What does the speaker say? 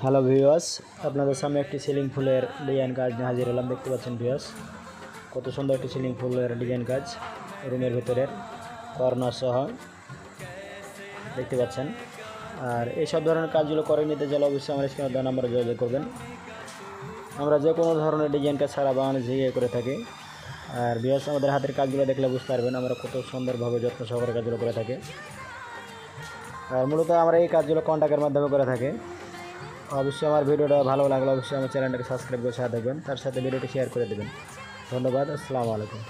Hello viewers, আপনাদের সামনে একটি সিলিং ফুলের ডিজাইন কাজ নিয়ে হাজির হলাম। দেখতে পাচ্ছেন ভিউয়ার্স, কত সুন্দর একটি সিলিং ফুলের ডিজাইন কাজ, রুমের ভিতরের কর্নার সহ দেখতে পাচ্ছেন। আর এইসব ধরনের কাজগুলো করে নিতে চাইলে অবশ্যই আমার স্ক্রিনে দেওয়া নাম্বারে যোগাযোগ করবেন। আমরা যে কোনো ধরনের ডিজাইন কাজ সারা বাংলাদেশ থেকে করে থাকি। আর ভিউয়ার্স, আমাদের হাতের কাজগুলো দেখলে বুঝতে পারবেন আমরা কত সুন্দরভাবে যত্ন সহকারে কাজগুলো করে থাকি। আর মূলত আমরা এই কাজগুলো কন্ট্যাক্টের মাধ্যমে করে থাকি। অবশ্যই আমার ভিডিওটা ভালো লাগলে অবশ্যই আমার চ্যানেলটাকে সাবস্ক্রাইব করে সাথে থাকবেন, তার সাথে ভিডিওটি শেয়ার করে দেবেন। ধন্যবাদ। আসসালামু আলাইকুম।